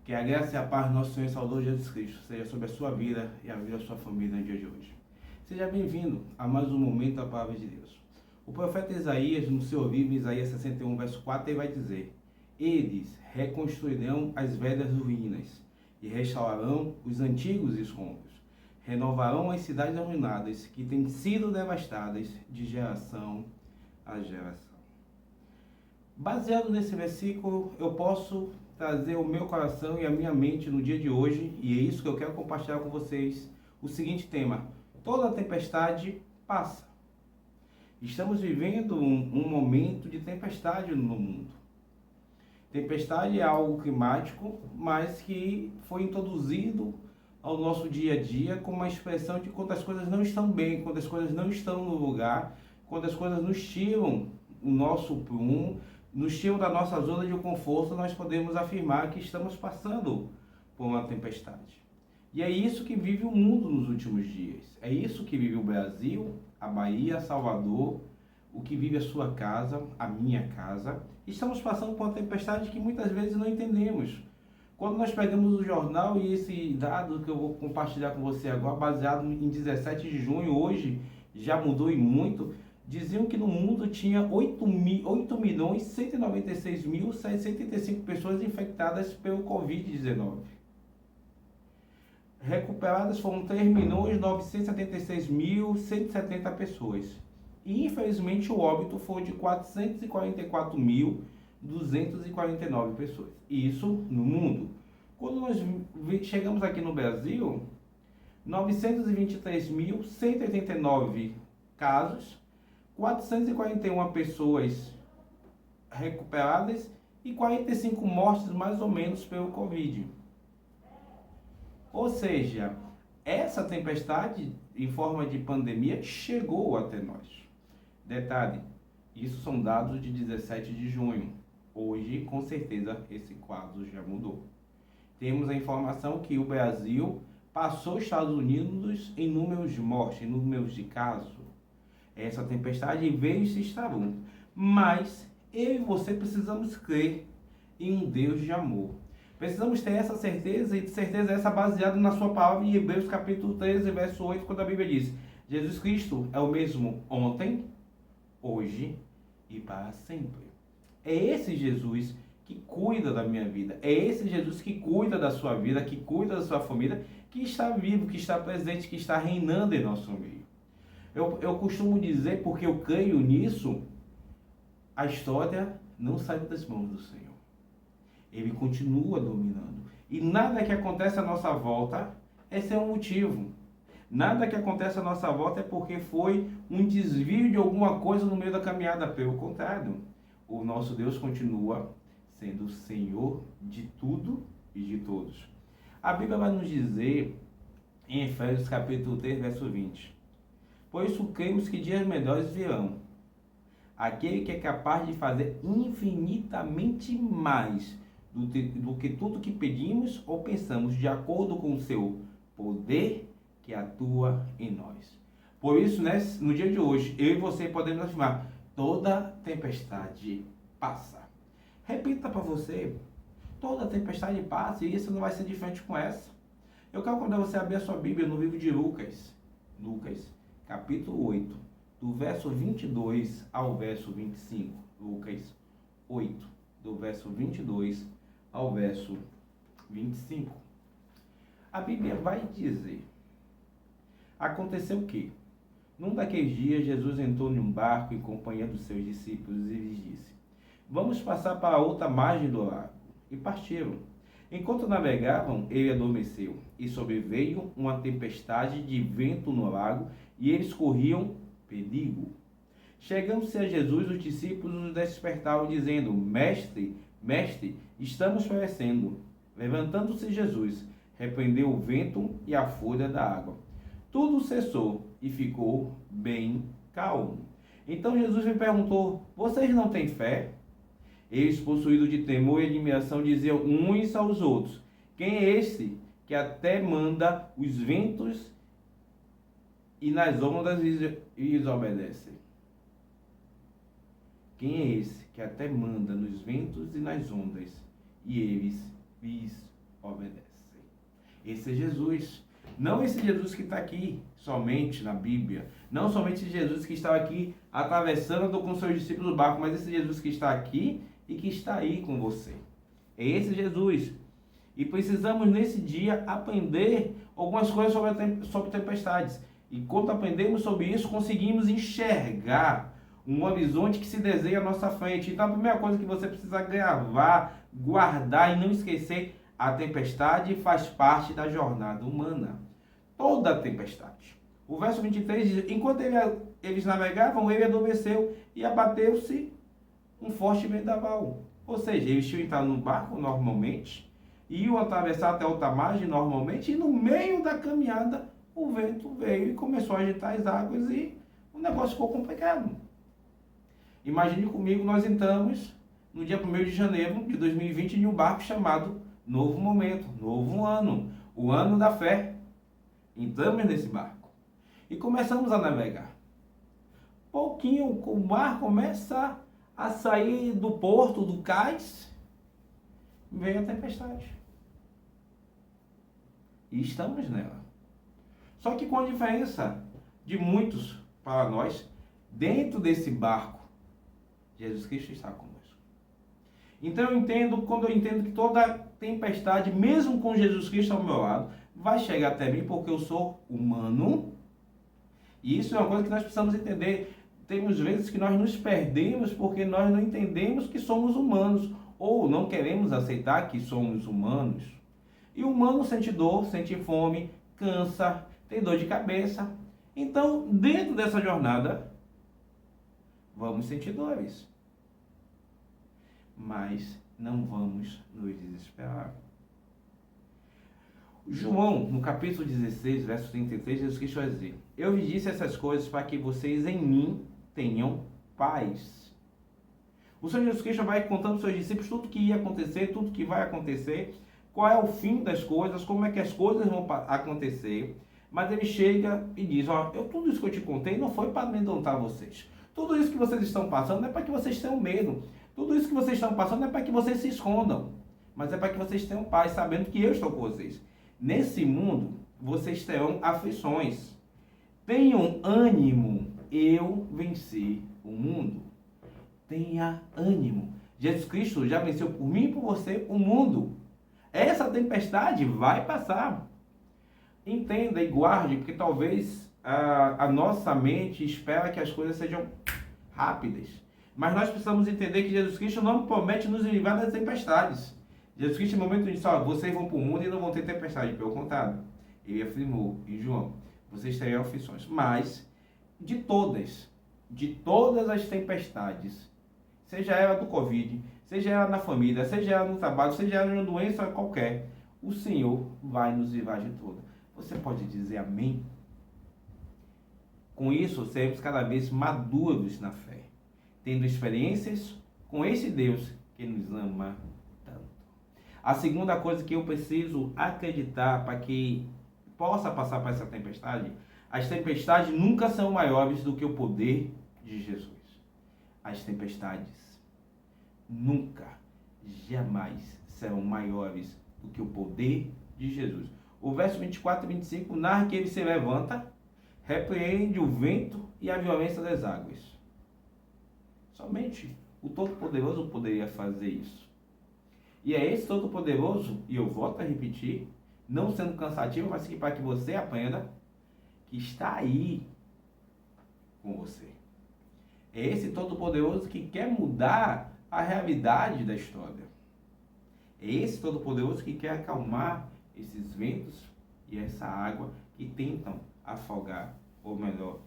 Que a graça e a paz do nosso Senhor e Salvador Jesus Cristo seja sobre a sua vida e a vida da sua família no dia de hoje. Seja bem-vindo a mais um momento da Palavra de Deus. O profeta Isaías, no seu livro, Isaías 61, verso 4, ele vai dizer: Eles reconstruirão as velhas ruínas e restaurarão os antigos escombros. Renovarão as cidades arruinadas que têm sido devastadas de geração a geração. Baseado nesse versículo, eu posso trazer o meu coração e a minha mente no dia de hoje, e é isso que eu quero compartilhar com vocês, o seguinte tema: toda tempestade passa. Estamos vivendo um momento de tempestade no mundo. Tempestade é algo climático, mas que foi introduzido ao nosso dia a dia com uma expressão de quando as coisas não estão bem, quando as coisas não estão no lugar, quando as coisas nos tiram o nosso prumo, nos tiram da nossa zona de conforto, nós podemos afirmar que estamos passando por uma tempestade. E é isso que vive o mundo nos últimos dias. É isso que vive o Brasil, a Bahia, Salvador, o que vive a sua casa, a minha casa. Estamos passando por uma tempestade que muitas vezes não entendemos. Quando nós pegamos o jornal, e esse dado que eu vou compartilhar com você agora, baseado em 17 de junho, hoje já mudou e muito, diziam que no mundo tinha 8.196.785 pessoas infectadas pelo Covid-19. Recuperadas foram 3.976.170 pessoas. E infelizmente o óbito foi de 444.249 pessoas. Isso no mundo. Quando nós chegamos aqui no Brasil, 923.189 casos, 441 pessoas recuperadas e 45 mortes mais ou menos pelo Covid. Ou seja, essa tempestade em forma de pandemia chegou até nós. Detalhe, isso são dados de 17 de junho. Hoje, com certeza, esse quadro já mudou. Temos a informação que o Brasil passou os Estados Unidos em números de mortes, em números de casos. Essa tempestade veio e se instalou. Mas eu e você precisamos crer em um Deus de amor. Precisamos ter essa certeza, e certeza essa baseada na sua palavra em Hebreus capítulo 13, verso 8, quando a Bíblia diz: Jesus Cristo é o mesmo ontem, hoje e para sempre. É esse Jesus que cuida da minha vida. É esse Jesus que cuida da sua vida, que cuida da sua família, que está vivo, que está presente, que está reinando em nosso meio. Eu costumo dizer, porque eu creio nisso, a história não saiu das mãos do Senhor. Ele continua dominando. E nada que acontece à nossa volta é sem um motivo. Nada que acontece à nossa volta é porque foi um desvio de alguma coisa no meio da caminhada. Pelo contrário, o nosso Deus continua sendo o Senhor de tudo e de todos. A Bíblia vai nos dizer, em Efésios capítulo 3, verso 20: Por isso cremos que dias melhores virão. Aquele que é capaz de fazer infinitamente mais do que tudo que pedimos ou pensamos, de acordo com o seu poder que atua em nós. Por isso, no dia de hoje, eu e você podemos afirmar: toda tempestade passa. Repita para você: toda tempestade passa, e isso não vai ser diferente com essa. Eu quero convidar você a abrir a sua Bíblia no livro de Lucas, capítulo 8, do verso 22 ao verso 25. Lucas 8, do verso 22 ao verso 25. A Bíblia vai dizer: aconteceu o quê? Num daqueles dias, Jesus entrou em um barco em companhia dos seus discípulos e lhes disse: Vamos passar para a outra margem do lago. E partiram. Enquanto navegavam, ele adormeceu, e sobreveio uma tempestade de vento no lago, e eles corriam perigo. Chegando-se a Jesus, os discípulos o despertaram, dizendo: Mestre, mestre, estamos perecendo. Levantando-se Jesus, repreendeu o vento e a fúria da água. Tudo cessou e ficou bem calmo. Então Jesus lhe perguntou: Vocês não têm fé? Eles, possuídos de temor e admiração, diziam uns aos outros: Quem é esse que até manda os ventos e nas ondas lhes obedecem? Quem é esse que até manda nos ventos e nas ondas, e eles lhes obedecem. Esse é Jesus. Não esse Jesus que está aqui somente na Bíblia. Não somente esse Jesus que está aqui atravessando com seus discípulos o barco, mas esse Jesus que está aqui e que está aí com você. É esse Jesus. E precisamos nesse dia aprender algumas coisas sobre tempestades. E quando aprendemos sobre isso, conseguimos enxergar um horizonte que se desenha à nossa frente. Então a primeira coisa que você precisa gravar, guardar e não esquecer: a tempestade faz parte da jornada humana. Toda a tempestade. O verso 23 diz: enquanto eles navegavam, ele adormeceu e abateu-se um forte vendaval. Ou seja, eles tinham entrado no barco normalmente, iam atravessar até outra margem normalmente, e no meio da caminhada o vento veio e começou a agitar as águas e o negócio ficou complicado. Imagine comigo, nós entramos no dia 1º de janeiro de 2020 em um barco chamado Novo Momento, Novo Ano, o ano da fé. Entramos nesse barco e começamos a navegar. Pouquinho, o mar começa a sair do porto, do cais, veio a tempestade. E estamos nela. Só que com a diferença de muitos para nós, dentro desse barco, Jesus Cristo está conosco. Então quando eu entendo que toda tempestade, mesmo com Jesus Cristo ao meu lado, vai chegar até mim porque eu sou humano. E isso é uma coisa que nós precisamos entender. Temos vezes que nós nos perdemos porque nós não entendemos que somos humanos, ou não queremos aceitar que somos humanos. E o humano sente dor, sente fome, cansa, tem dor de cabeça. Então, dentro dessa jornada, vamos sentir dores. Mas não vamos nos desesperar. João, no capítulo 16, verso 33, Jesus Cristo vai dizer: eu lhes disse essas coisas para que vocês em mim tenham paz. O Senhor Jesus Cristo vai contando aos seus discípulos tudo que ia acontecer, tudo que vai acontecer, qual é o fim das coisas, como é que as coisas vão acontecer. Mas ele chega e diz: tudo isso que eu te contei não foi para amedrontar vocês. Tudo isso que vocês estão passando não é para que vocês tenham medo. Tudo isso que vocês estão passando não é para que vocês se escondam. Mas é para que vocês tenham paz, sabendo que eu estou com vocês. Nesse mundo, vocês terão aflições. Tenham ânimo, eu venci o mundo. Tenha ânimo. Jesus Cristo já venceu por mim e por você o mundo. Essa tempestade vai passar. Entenda e guarde, porque talvez a nossa mente espera que as coisas sejam rápidas. Mas nós precisamos entender que Jesus Cristo não promete nos livrar das tempestades. Jesus Cristo, no momento disse: vocês vão para o mundo e não vão ter tempestade. Pelo contrário, ele afirmou em João: vocês terão aflições. Mas, de todas as tempestades, seja ela do Covid, seja ela na família, seja ela no trabalho, seja ela numa doença qualquer, o Senhor vai nos livrar de todas. Você pode dizer amém? Com isso, seremos cada vez maduros na fé, tendo experiências com esse Deus que nos ama tanto. A segunda coisa que eu preciso acreditar para que possa passar por essa tempestade: as tempestades nunca são maiores do que o poder de Jesus. As tempestades nunca, jamais serão maiores do que o poder de Jesus. O verso 24 e 25 narra que ele se levanta, repreende o vento e a violência das águas. Somente o Todo-Poderoso poderia fazer isso. E é esse Todo-Poderoso, e eu volto a repetir, não sendo cansativo, mas que para que você aprenda, que está aí com você. É esse Todo-Poderoso que quer mudar a realidade da história. É esse Todo-Poderoso que quer acalmar esses ventos e essa água que tentam afogar, ou melhor,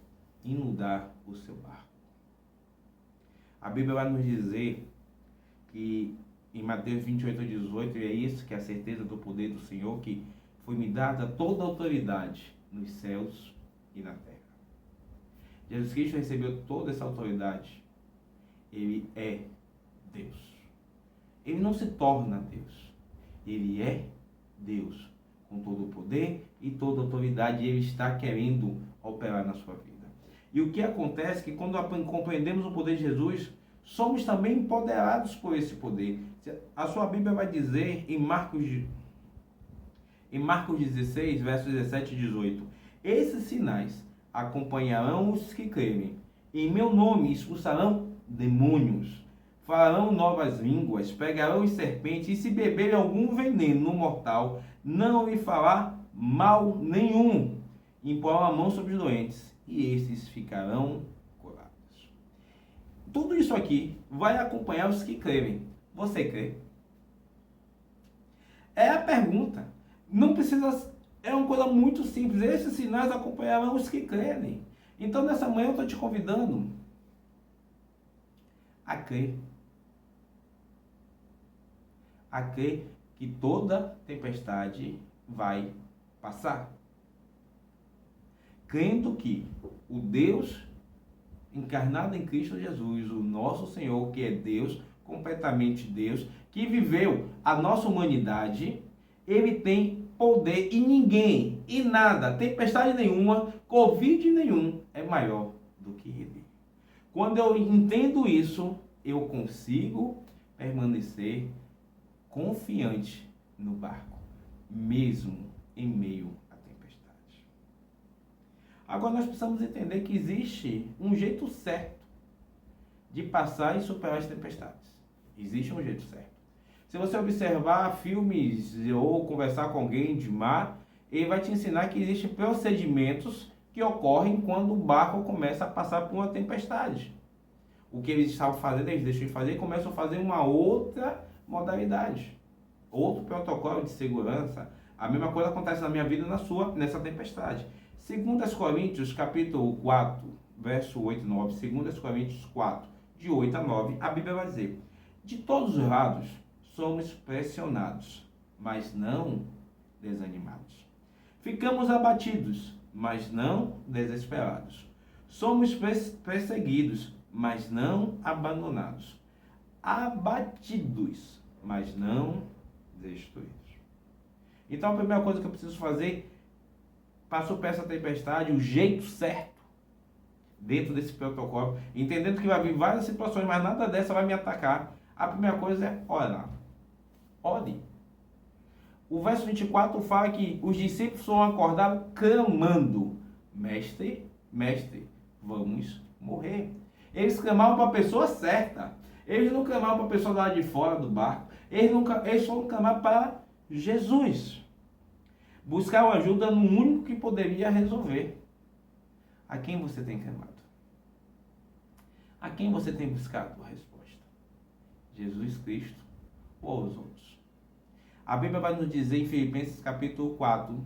inundar o seu barco. A Bíblia vai nos dizer que em Mateus 28:18, e é isso que é a certeza do poder do Senhor, que foi-me dada toda a autoridade nos céus e na terra. Jesus Cristo recebeu toda essa autoridade. Ele é Deus. Ele não se torna Deus. Ele é Deus, com todo o poder e toda a autoridade, e ele está querendo operar na sua vida. E o que acontece é que quando compreendemos o poder de Jesus, somos também empoderados por esse poder. A sua Bíblia vai dizer em Marcos Em Marcos 16, versos 17 e 18. Esses sinais acompanharão os que crerem. Em meu nome expulsarão demônios. Falarão novas línguas, pegarão serpentes, e se beberem algum veneno mortal, não lhe fará mal nenhum. Imporão a mão sobre os doentes, e estes ficarão curados. Tudo isso aqui vai acompanhar os que crerem. Você crê? É a pergunta. Não precisa... É uma coisa muito simples. Esses sinais acompanharão os que crerem. Então, nessa manhã, eu estou te convidando a crer. A crer que toda tempestade vai passar. Crendo que o Deus encarnado em Cristo Jesus, o nosso Senhor, que é Deus, completamente Deus, que viveu a nossa humanidade, ele tem poder e ninguém, e nada, tempestade nenhuma, Covid nenhum é maior do que ele. Quando eu entendo isso, eu consigo permanecer confiante no barco, mesmo em meio à tempestade. Agora nós precisamos entender que existe um jeito certo de passar e superar as tempestades. Existe um jeito certo. Se você observar filmes ou conversar com alguém de mar, ele vai te ensinar que existem procedimentos que ocorrem quando o barco começa a passar por uma tempestade. O que eles estavam fazendo, eles deixam de fazer e começam a fazer uma outra modalidade. Outro protocolo de segurança. A mesma coisa acontece na minha vida e nessa tempestade. 2 Coríntios, capítulo 4, verso 8 e 9. 2 Coríntios 4, de 8 a 9, a Bíblia vai dizer: de todos os lados somos pressionados, mas não desanimados. Ficamos abatidos, mas não desesperados. Somos perseguidos, mas não abandonados. Abatidos, mas não destruídos. Então a primeira coisa que eu preciso fazer para superar essa tempestade, o jeito certo, dentro desse protocolo, entendendo que vai vir várias situações, mas nada dessa vai me atacar. A primeira coisa é orar. Ore. O verso 24 fala que os discípulos foram acordados clamando: Mestre, mestre, vamos morrer. Eles clamavam para a pessoa certa. Eles não clamavam para a pessoa lá de fora do barco. Eles foram clamar para Jesus. Buscaram ajuda no único que poderia resolver. A quem você tem clamado? A quem você tem buscado a resposta? Jesus Cristo ou os outros? A Bíblia vai nos dizer em Filipenses capítulo 4,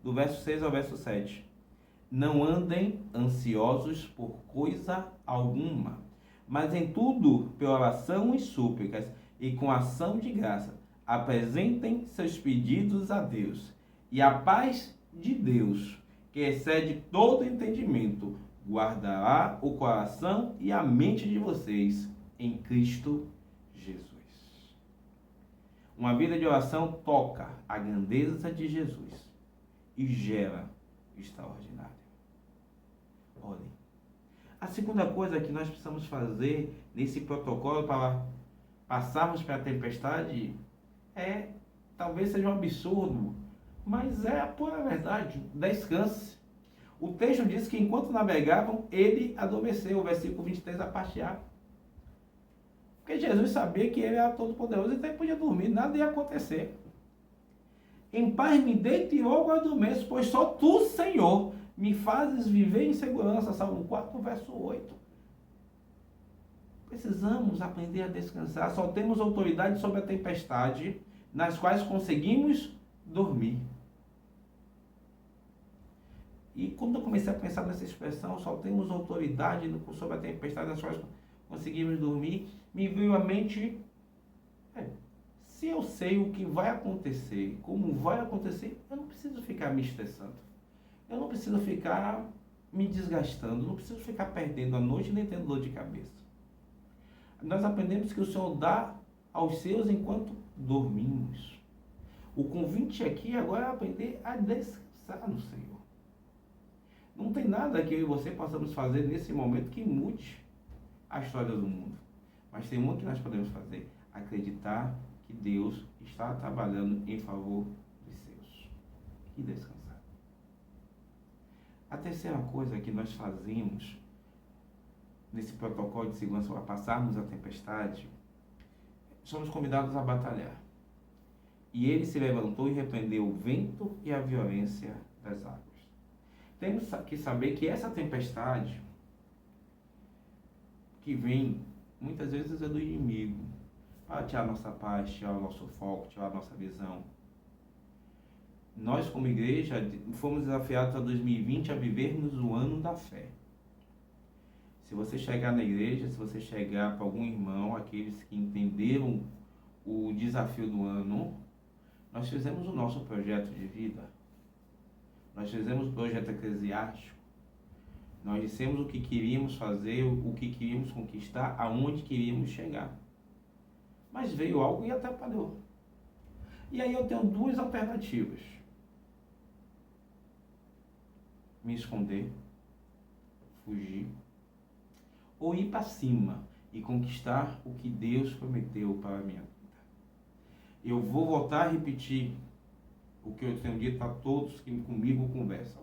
do verso 6 ao verso 7. Não andem ansiosos por coisa alguma, mas em tudo, pela oração e súplicas, e com ação de graça, apresentem seus pedidos a Deus. E a paz de Deus, que excede todo entendimento, guardará o coração e a mente de vocês em Cristo Jesus. Uma vida de oração toca a grandeza de Jesus e gera o extraordinário. Olhem. A segunda coisa que nós precisamos fazer nesse protocolo para passarmos pela tempestade talvez seja um absurdo, mas é a pura verdade. Descanse. O texto diz que enquanto navegavam, ele adormeceu, o versículo 23, a parte A. Porque Jesus sabia que ele era todo poderoso, então ele podia dormir, nada ia acontecer. Em paz me deito e logo adormeço, pois só tu, Senhor, me fazes viver em segurança. Salmo 4, verso 8. Precisamos aprender a descansar. Só temos autoridade sobre a tempestade, nas quais conseguimos dormir. E quando eu comecei a pensar nessa expressão, só temos autoridade sobre a tempestade, nas quais conseguimos dormir, me veio à mente, se eu sei o que vai acontecer, como vai acontecer, eu não preciso ficar me estressando. Eu não preciso ficar me desgastando, não preciso ficar perdendo a noite nem tendo dor de cabeça. Nós aprendemos que o Senhor dá aos seus enquanto dormimos. O convite aqui agora é aprender a descansar no Senhor. Não tem nada que eu e você possamos fazer nesse momento que mude a história do mundo. Mas tem muito que nós podemos fazer. Acreditar que Deus está trabalhando em favor dos seus. e descansar. A terceira coisa que nós fazemos nesse protocolo de segurança para passarmos a tempestade, somos convidados a batalhar. E ele se levantou e repreendeu o vento e a violência das águas. Temos que saber que essa tempestade que vem, muitas vezes é do inimigo, para tirar nossa paz, tirar o nosso foco, tirar a nossa visão. Nós, como igreja, fomos desafiados a 2020 a vivermos o ano da fé. Se você chegar na igreja, se você chegar para algum irmão, aqueles que entenderam o desafio do ano, nós fizemos o nosso projeto de vida. Nós fizemos o projeto eclesiástico. Nós dissemos o que queríamos fazer, o que queríamos conquistar, aonde queríamos chegar. Mas veio algo e atrapalhou. E aí eu tenho duas alternativas. Me esconder, fugir, ou ir para cima e conquistar o que Deus prometeu para a minha vida. Eu vou voltar a repetir o que eu tenho dito a todos que comigo conversam.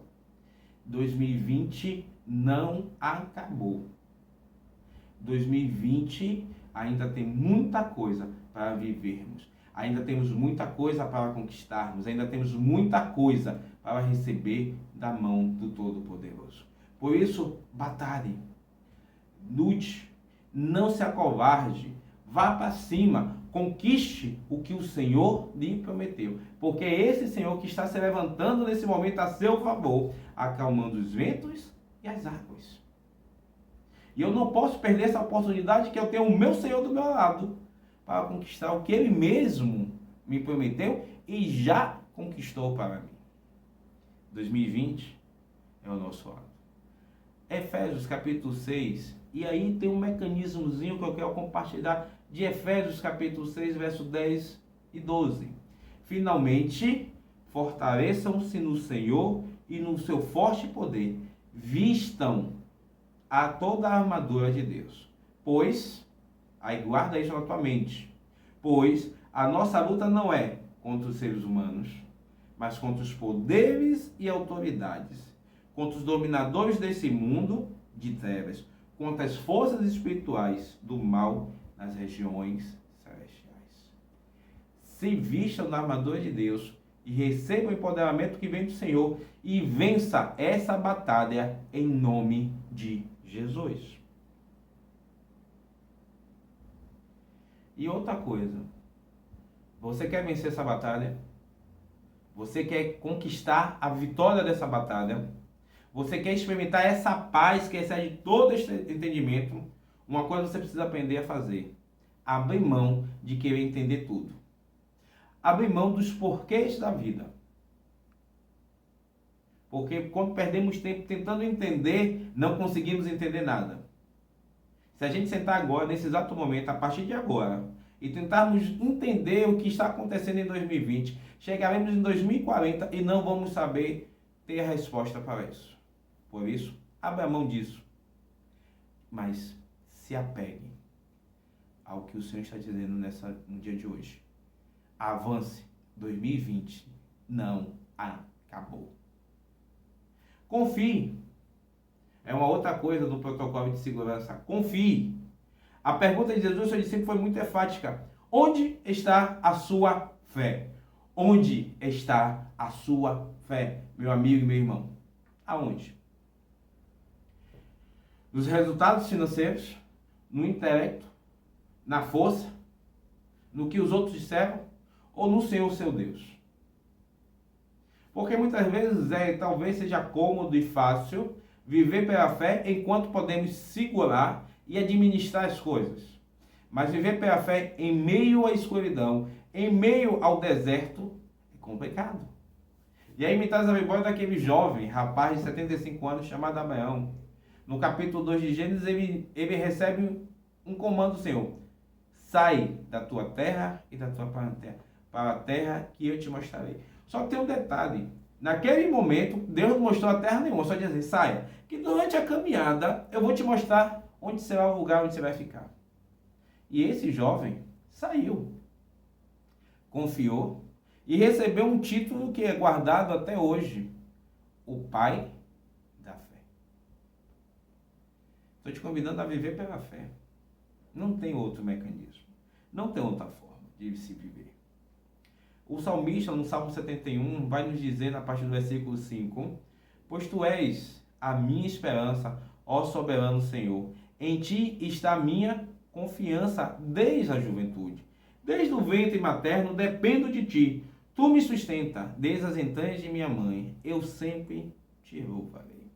2020 não acabou. 2020 ainda tem muita coisa para vivermos. Ainda temos muita coisa para conquistarmos. Ainda temos muita coisa para receber da mão do Todo-Poderoso. Por isso, batalhe, lute, não se acovarde, vá para cima, conquiste o que o Senhor lhe prometeu. Porque é esse Senhor que está se levantando nesse momento a seu favor, acalmando os ventos e as águas. E eu não posso perder essa oportunidade que eu tenho o meu Senhor do meu lado para conquistar o que Ele mesmo me prometeu e já conquistou para mim. 2020 é o nosso ano. Efésios capítulo 6, e aí tem um mecanismozinho que eu quero compartilhar de Efésios capítulo 6, verso 10 e 12. Finalmente, fortaleçam-se no Senhor e no seu forte poder. Vistam a toda a armadura de Deus. Pois, aí guarda isso na tua mente, pois a nossa luta não é contra os seres humanos, mas contra os poderes e autoridades, contra os dominadores desse mundo de trevas, contra as forças espirituais do mal nas regiões celestiais. Se vistam na armadura de Deus e recebam o empoderamento que vem do Senhor e vença essa batalha em nome de Jesus. E outra coisa, você quer vencer essa batalha? Você quer conquistar a vitória dessa batalha? Você quer experimentar essa paz que excede todo este entendimento? Uma coisa você precisa aprender a fazer: abrir mão de querer entender tudo. Abrir mão dos porquês da vida. Porque quando perdemos tempo tentando entender, não conseguimos entender nada. Se a gente sentar agora, nesse exato momento, a partir de agora, e tentarmos entender o que está acontecendo em 2020, chegaremos em 2040 e não vamos saber ter a resposta para isso. Por isso, abra mão disso. Mas se apegue ao que o Senhor está dizendo no dia de hoje. Avance. 2020 não acabou. Confie. É uma outra coisa do protocolo de segurança. Confie. A pergunta de Jesus ao seu discípulo foi muito enfática. Onde está a sua fé? Onde está a sua fé, meu amigo e meu irmão? Aonde? Nos resultados financeiros, no intelecto, na força, no que os outros disseram, ou no Senhor seu Deus? Porque muitas vezes talvez seja cômodo e fácil viver pela fé enquanto podemos segurar e administrar as coisas. Mas viver pela fé em meio à escuridão, em meio ao deserto, é complicado. E aí me traz a memória daquele jovem, rapaz de 75 anos, chamado Abraão. No capítulo 2 de Gênesis, ele recebe um comando do Senhor: sai da tua terra e da tua parentela, para a terra que eu te mostrarei. Só que tem um detalhe: naquele momento, Deus não mostrou a terra nenhuma, só dizer, saia, que durante a caminhada eu vou te mostrar onde será o lugar onde você vai ficar. E esse jovem saiu, confiou, e recebeu um título que é guardado até hoje, o Pai da Fé. Estou te convidando a viver pela fé. Não tem outro mecanismo. Não tem outra forma de se viver. O salmista, no Salmo 71, vai nos dizer, na parte do versículo 5, pois tu és a minha esperança, ó soberano Senhor. Em ti está a minha confiança desde a juventude. Desde o ventre materno dependo de ti. Tu me sustenta desde as entranhas de minha mãe. Eu sempre te louvarei.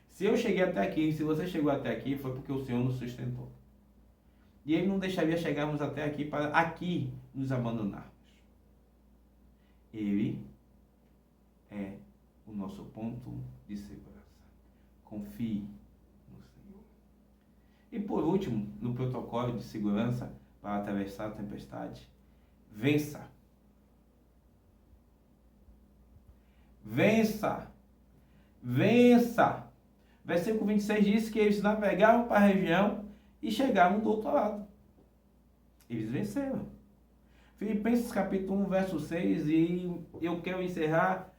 Se eu cheguei até aqui, se você chegou até aqui, foi porque o Senhor nos sustentou. E Ele não deixaria chegarmos até aqui para aqui nos abandonarmos. Ele é o nosso ponto de segurança. Confie no Senhor. E por último, no protocolo de segurança para atravessar a tempestade, vença. Vença. Vença. Versículo 26 diz que eles navegaram para a região e chegaram do outro lado. Eles venceram. Filipenses capítulo 1, verso 6, e eu quero encerrar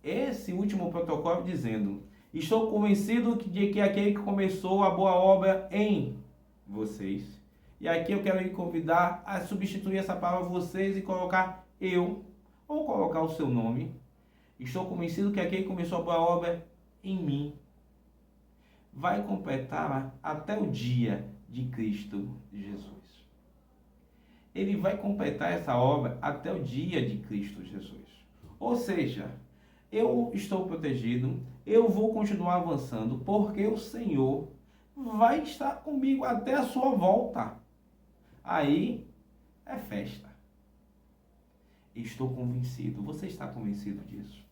esse último protocolo dizendo: estou convencido de que aquele que começou a boa obra em vocês, e aqui eu quero lhe convidar a substituir essa palavra vocês e colocar eu, ou colocar o seu nome. Estou convencido que aquele que começou a boa obra em mim vai completar até o dia de Cristo Jesus. Ele vai completar essa obra até o dia de Cristo Jesus. Ou seja, eu estou protegido, eu vou continuar avançando, porque o Senhor vai estar comigo até a sua volta. Aí é festa. Estou convencido. Você está convencido disso?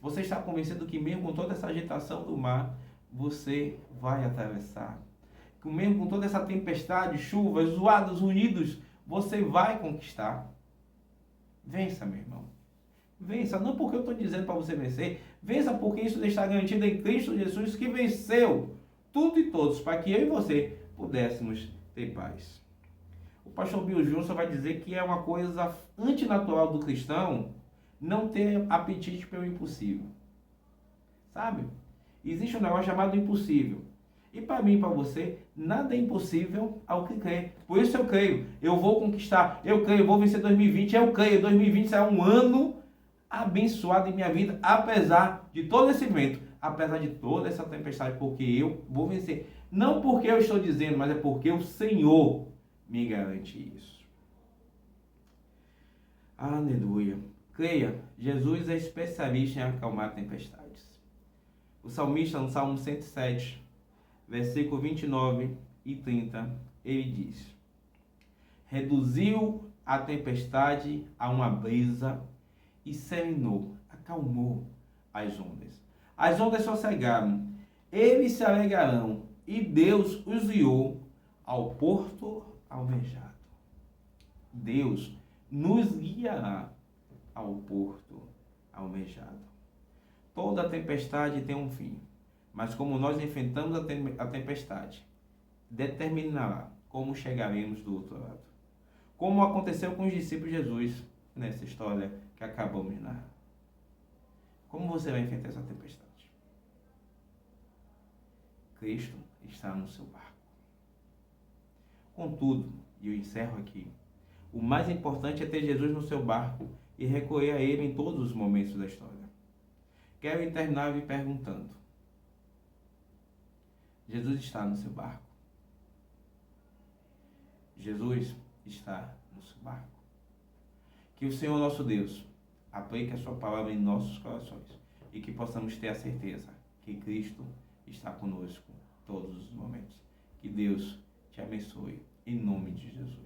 Você está convencido que mesmo com toda essa agitação do mar, você vai atravessar? Que mesmo com toda essa tempestade, chuvas, zoados, ruídos, você vai conquistar? Vença, meu irmão. Vença, não porque eu estou dizendo para você vencer, vença porque isso está garantido em Cristo Jesus, que venceu tudo e todos, para que eu e você pudéssemos ter paz. O pastor Bill Johnson vai dizer que é uma coisa antinatural do cristão não ter apetite pelo impossível. Sabe? Existe um negócio chamado impossível. E para mim e para você, nada é impossível ao que crê. Por isso eu creio, eu vou conquistar, eu creio, eu vou vencer 2020, eu creio, 2020 será um ano abençoado em minha vida, apesar de todo esse vento, apesar de toda essa tempestade, porque eu vou vencer. Não porque eu estou dizendo, mas é porque o Senhor me garante isso. Aleluia. Creia, Jesus é especialista em acalmar tempestades. O salmista, no Salmo 107, versículo 29 e 30, ele diz: reduziu a tempestade a uma brisa e serenou, acalmou as ondas. As ondas sossegaram, eles se alegrarão, e Deus os guiou ao porto almejado. Deus nos guiará ao porto almejado. Toda tempestade tem um fim, mas como nós enfrentamos a tempestade, determinará como chegaremos do outro lado. Como aconteceu com os discípulos de Jesus nessa história que acabamos de narrar. Como você vai enfrentar essa tempestade? Cristo está no seu barco. Contudo, e eu encerro aqui, o mais importante é ter Jesus no seu barco e recorrer a Ele em todos os momentos da história. Quero terminar me perguntando: Jesus está no seu barco? Jesus está no seu barco? Que o Senhor nosso Deus aplique a sua palavra em nossos corações e que possamos ter a certeza que Cristo está conosco todos os momentos. Que Deus te abençoe em nome de Jesus.